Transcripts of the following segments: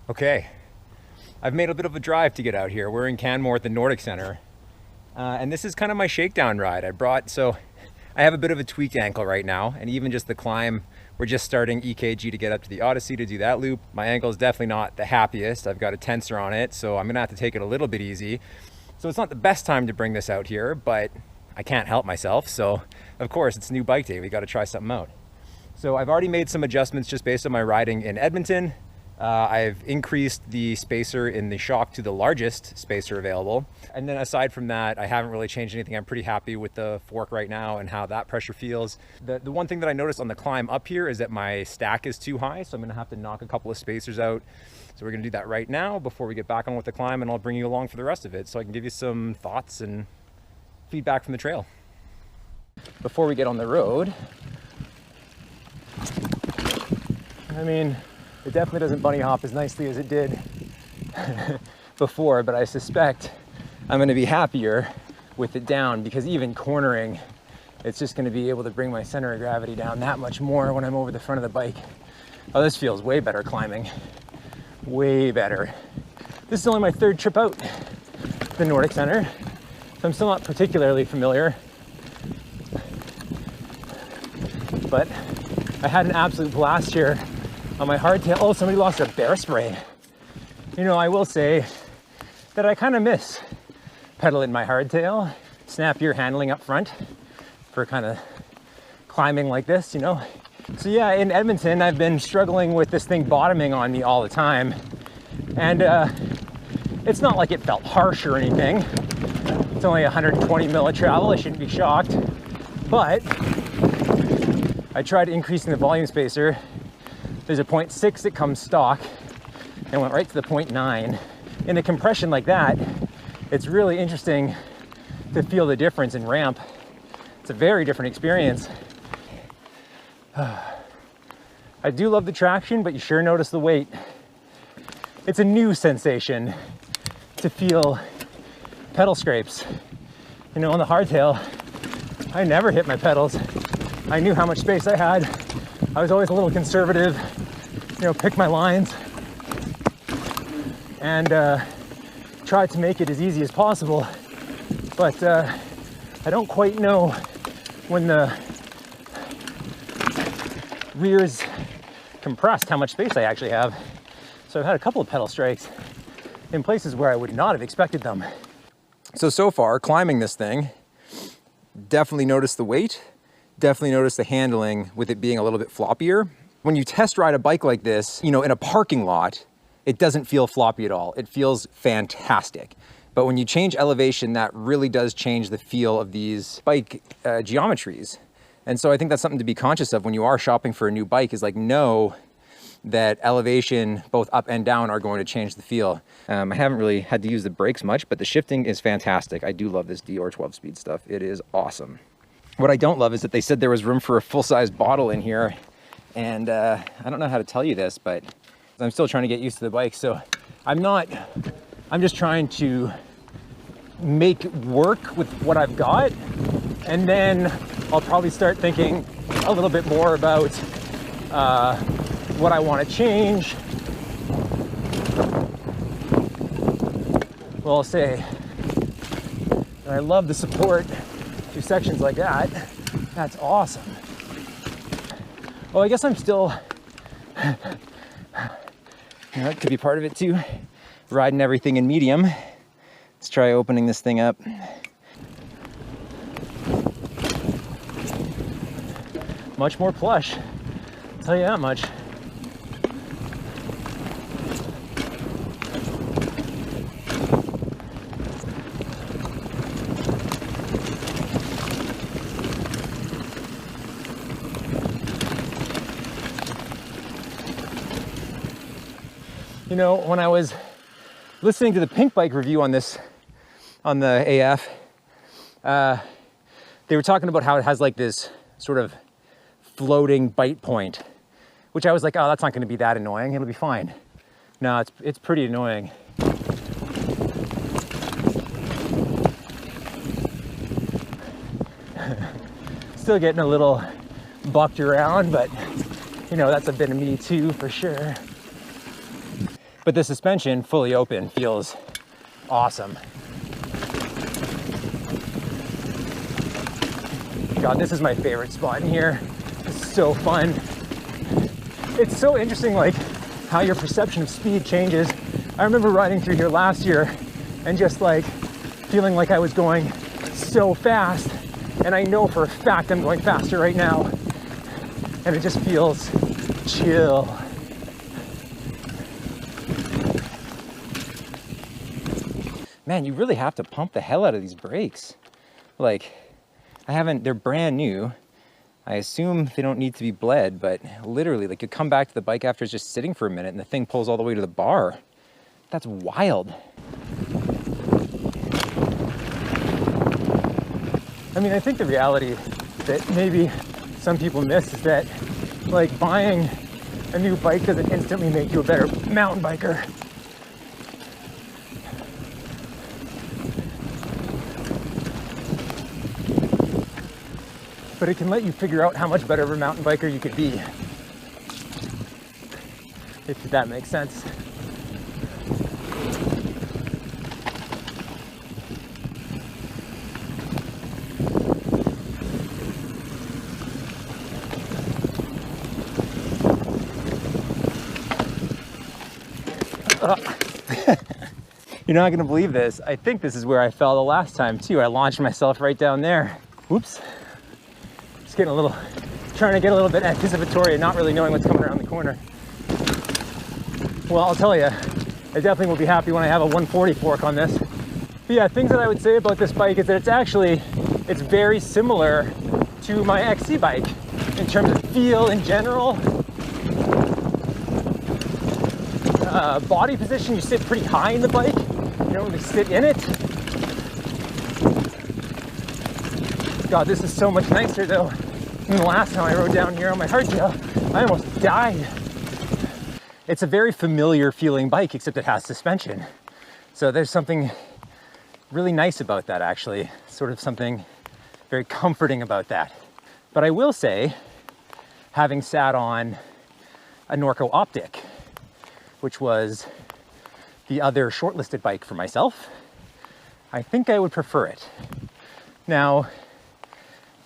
Okay, I've made a bit of a drive to get out here. We're in Canmore at the Nordic Center. And this is kind of my shakedown ride. So I have a bit of a tweaked ankle right now, and even just the climb, we're just starting EKG to get up to the Odyssey to do that loop. My ankle is definitely not the happiest. I've got a tensor on it, so I'm gonna have to take it a little bit easy. So it's not the best time to bring this out here, but I can't help myself. So of course, it's new bike day. We got to try something out. So I've already made some adjustments just based on my riding in Edmonton. I've increased the spacer in the shock to the largest spacer available. And then aside from that, I haven't really changed anything. I'm pretty happy with the fork right now and how that pressure feels. The one thing that I noticed on the climb up here is that my stack is too high. So I'm gonna have to knock a couple of spacers out. So we're gonna do that right now before we get back on with the climb, and I'll bring you along for the rest of it so I can give you some thoughts and feedback from the trail. Before we get on the road, I mean, it definitely doesn't bunny hop as nicely as it did before, but I suspect I'm gonna be happier with it down, because even cornering, it's just gonna be able to bring my center of gravity down that much more when I'm over the front of the bike. Oh, this feels way better climbing, way better. This is only my third trip out to the Nordic Center, so I'm still not particularly familiar, but I had an absolute blast here on my hardtail. Oh, somebody lost a bear spray. You know, I will say that I kind of miss pedaling my hardtail, snappier handling up front for kind of climbing like this, you know? So yeah, in Edmonton, I've been struggling with this thing bottoming on me all the time. And it's not like it felt harsh or anything. It's only 120 mil of travel, I shouldn't be shocked. But I tried increasing the volume spacer. There's a 0.6 that comes stock and went right to the 0.9. In a compression like that, it's really interesting to feel the difference in ramp. It's a very different experience. I do love the traction, but you sure notice the weight. It's a new sensation to feel pedal scrapes. You know, on the hardtail, I never hit my pedals. I knew how much space I had. I was always a little conservative, you know, pick my lines and tried to make it as easy as possible. But I don't quite know when the rear is compressed how much space I actually have. So I've had a couple of pedal strikes in places where I would not have expected them. So far, climbing this thing, definitely noticed the weight, definitely noticed the handling with it being a little bit floppier. When you test ride a bike like this, you know, in a parking lot, it doesn't feel floppy at all. It feels fantastic. But when you change elevation, that really does change the feel of these bike geometries. And so I think that's something to be conscious of when you are shopping for a new bike, is like, know that elevation, both up and down, are going to change the feel. I haven't really had to use the brakes much, but the shifting is fantastic. I do love this Dior 12-speed stuff. It is awesome. What I don't love is that they said there was room for a full-size bottle in here. And I don't know how to tell you this, but I'm still trying to get used to the bike. So I'm just trying to make work with what I've got. And then I'll probably start thinking a little bit more about what I want to change. Well, I'll say, and I love the support through sections like that. That's awesome. Well, I guess I'm still, you know, it could be part of it too. Riding everything in medium. Let's try opening this thing up. Much more plush, I'll tell you that much. You know, when I was listening to the Pink Bike review on this, on the AF, they were talking about how it has like this sort of floating bite point, which I was like, oh, that's not going to be that annoying. It'll be fine. No, it's pretty annoying. Still getting a little bucked around, but you know, that's a bit of me too, for sure. but the suspension fully open feels awesome. God, this is my favorite spot in here. It's so fun. It's so interesting, like how your perception of speed changes. I remember riding through here last year and just like feeling like I was going so fast, and I know for a fact I'm going faster right now, and it just feels chill. Man, you really have to pump the hell out of these brakes. Like, they're brand new. I assume they don't need to be bled, but literally, like, you come back to the bike after it's just sitting for a minute and the thing pulls all the way to the bar. That's wild. I mean, I think the reality that maybe some people miss is that, like, buying a new bike doesn't instantly make you a better mountain biker. But it can let you figure out how much better of a mountain biker you could be, if that makes sense. You're not gonna believe this. I think this is where I fell the last time too. I launched myself right down there. Whoops. Just getting trying to get a little bit anticipatory and not really knowing what's coming around the corner. Well, I'll tell you, I definitely will be happy when I have a 140 fork on this. But yeah, things that I would say about this bike is that it's very similar to my XC bike in terms of feel in general. Body position, you sit pretty high in the bike. You don't really sit in it. God, this is so much nicer though than the last time I rode down here on my hardtail. I almost died. It's a very familiar feeling bike, except it has suspension. So there's something really nice about that, actually. Sort of something very comforting about that. But I will say, having sat on a Norco Optic, which was the other shortlisted bike for myself, I think I would prefer it. Now,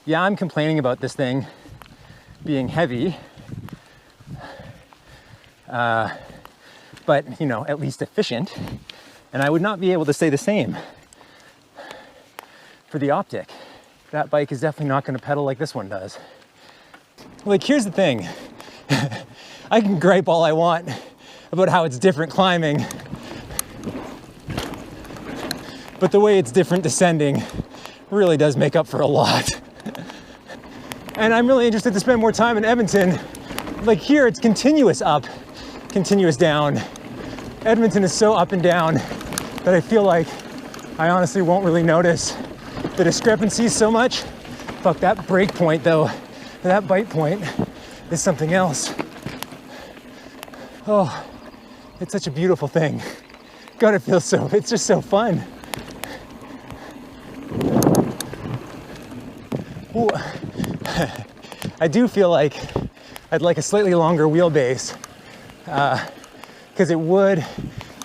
yeah, I'm complaining about this thing being heavy, but you know, at least efficient. And I would not be able to say the same for the Optic. That bike is definitely not going to pedal like this one does. Like, here's the thing. I can gripe all I want about how it's different climbing, but the way it's different descending really does make up for a lot. And I'm really interested to spend more time in Edmonton. Like, here it's continuous up, continuous down. Edmonton is so up and down that I feel like I honestly won't really notice the discrepancies so much. Fuck, that brake point though, that bite point is something else. Oh, it's such a beautiful thing. God, it's just so fun. Ooh. I do feel like I'd like a slightly longer wheelbase because it would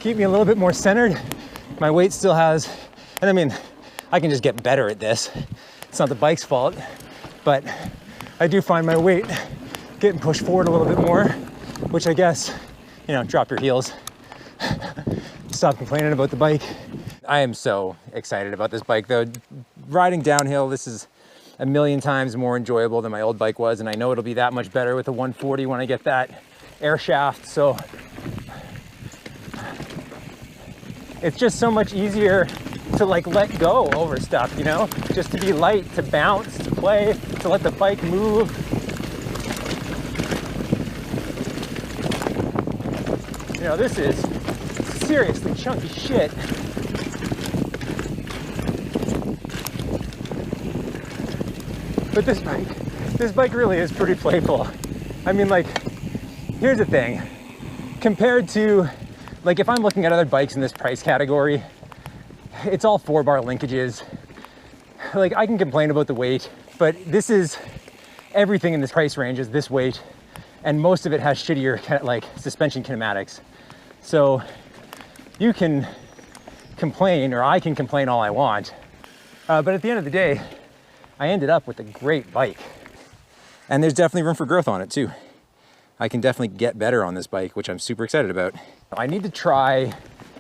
keep me a little bit more centered. My weight still has, and I mean, I can just get better at this. It's not the bike's fault, but I do find my weight getting pushed forward a little bit more, which I guess, you know, drop your heels. Stop complaining about the bike. I am so excited about this bike though. Riding downhill, this is a million times more enjoyable than my old bike was, and I know it'll be that much better with the 140 when I get that air shaft. So it's just so much easier to like let go over stuff, you know, just to be light, to bounce, to play, to let the bike move. You know, this is seriously chunky shit. But this bike really is pretty playful. I mean, like, here's the thing. Compared to, like, if I'm looking at other bikes in this price category, it's all 4-bar linkages. Like, I can complain about the weight, but this is, everything in this price range is this weight, and most of it has shittier, like, suspension kinematics. So you can complain, or I can complain all I want, but at the end of the day, I ended up with a great bike. And there's definitely room for growth on it too. I can definitely get better on this bike, which I'm super excited about. I need to try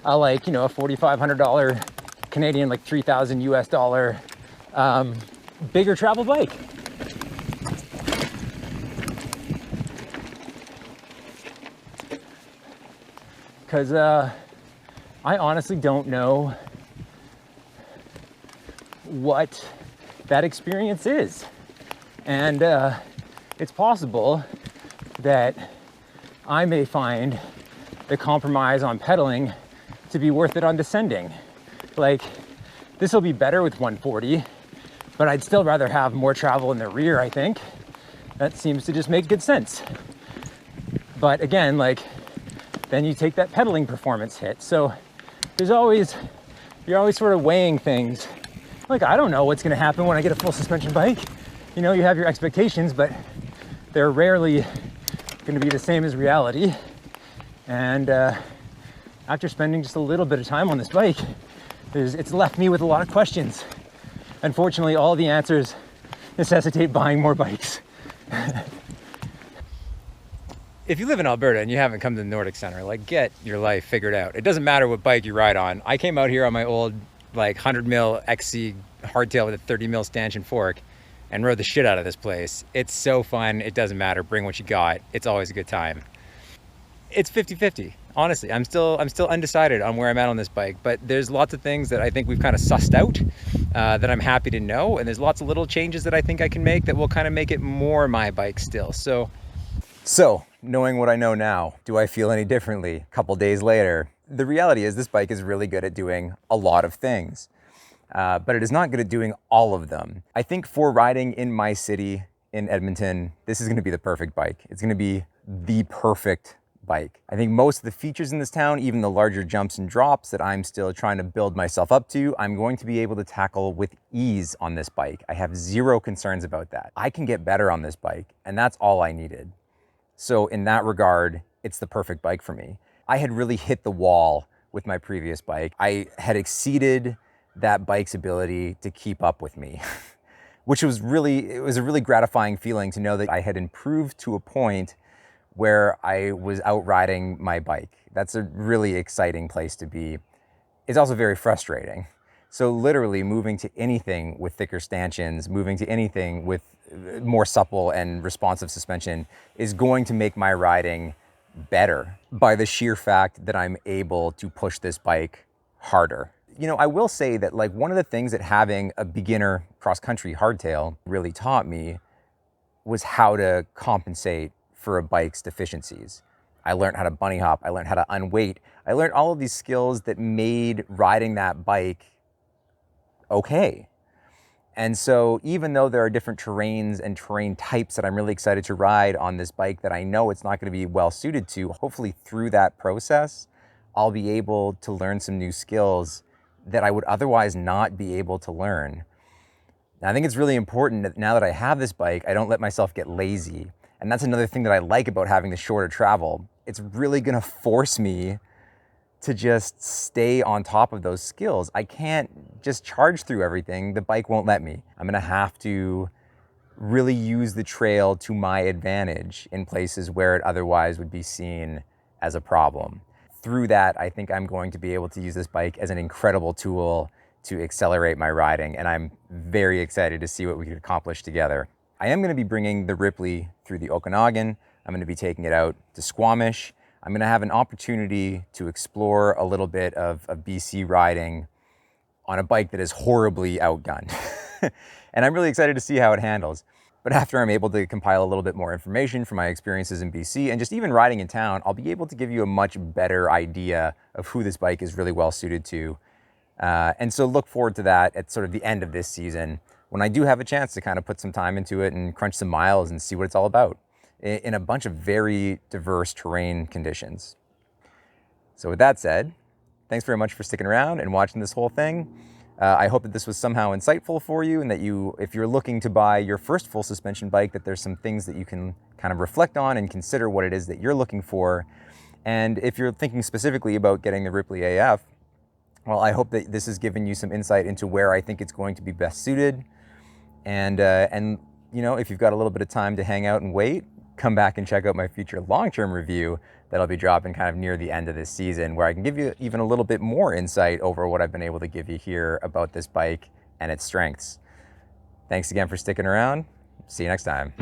a $4,500 Canadian, like 3,000 US dollar, bigger travel bike. Because I honestly don't know what that experience is. And it's possible that I may find the compromise on pedaling to be worth it on descending. Like, this will be better with 140, but I'd still rather have more travel in the rear, I think. That seems to just make good sense. But again, like, then you take that pedaling performance hit. So you're always sort of weighing things. Like, I don't know what's gonna happen when I get a full suspension bike. You know, you have your expectations, but they're rarely gonna be the same as reality. And after spending just a little bit of time on this bike, it's left me with a lot of questions. Unfortunately, all the answers necessitate buying more bikes. If you live in Alberta and you haven't come to the Nordic Center, like, get your life figured out. It doesn't matter what bike you ride on. I came out here on my old, like, 100 mil XC hardtail with a 30 mil stanchion fork and rode the shit out of this place. It's so fun. It doesn't matter. Bring what you got. It's always a good time. It's 50-50. Honestly, I'm still undecided on where I'm at on this bike, but there's lots of things that I think we've kind of sussed out that I'm happy to know. And there's lots of little changes that I think I can make that will kind of make it more my bike still. So knowing what I know now, do I feel any differently a couple days later? The reality is this bike is really good at doing a lot of things, but it is not good at doing all of them. I think for riding in my city, in Edmonton, this is gonna be the perfect bike. It's gonna be the perfect bike. I think most of the features in this town, even the larger jumps and drops that I'm still trying to build myself up to, I'm going to be able to tackle with ease on this bike. I have zero concerns about that. I can get better on this bike, and that's all I needed. So in that regard, it's the perfect bike for me. I had really hit the wall with my previous bike. I had exceeded that bike's ability to keep up with me, which was it was a really gratifying feeling to know that I had improved to a point where I was outriding my bike. That's a really exciting place to be. It's also very frustrating. So literally moving to anything with thicker stanchions, moving to anything with more supple and responsive suspension is going to make my riding better by the sheer fact that I'm able to push this bike harder. You know, I will say that, like, one of the things that having a beginner cross-country hardtail really taught me was how to compensate for a bike's deficiencies. I learned how to bunny hop, I learned how to unweight, I learned all of these skills that made riding that bike okay. And so even though there are different terrains and terrain types that I'm really excited to ride on this bike that I know it's not going to be well suited to, hopefully through that process, I'll be able to learn some new skills that I would otherwise not be able to learn. And I think it's really important that now that I have this bike, I don't let myself get lazy. And that's another thing that I like about having the shorter travel. It's really going to force me to just stay on top of those skills. I can't just charge through everything. The bike won't let me. I'm gonna have to really use the trail to my advantage in places where it otherwise would be seen as a problem. Through that, I think I'm going to be able to use this bike as an incredible tool to accelerate my riding, and I'm very excited to see what we can accomplish together. I am gonna be bringing the Ripley through the Okanagan. I'm gonna be taking it out to Squamish. I'm gonna have an opportunity to explore a little bit of BC riding on a bike that is horribly outgunned. And I'm really excited to see how it handles. But after I'm able to compile a little bit more information from my experiences in BC and just even riding in town, I'll be able to give you a much better idea of who this bike is really well suited to. And so look forward to that at sort of the end of this season, when I do have a chance to kind of put some time into it and crunch some miles and see what it's all about in a bunch of very diverse terrain conditions. So with that said, thanks very much for sticking around and watching this whole thing. I hope that this was somehow insightful for you, and that if you're looking to buy your first full suspension bike, that there's some things that you can kind of reflect on and consider what it is that you're looking for. And if you're thinking specifically about getting the Ripley AF, well, I hope that this has given you some insight into where I think it's going to be best suited. And you know, if you've got a little bit of time to hang out and wait, come back and check out my future long-term review that I'll be dropping kind of near the end of this season, where I can give you even a little bit more insight over what I've been able to give you here about this bike and its strengths. Thanks again for sticking around. See you next time.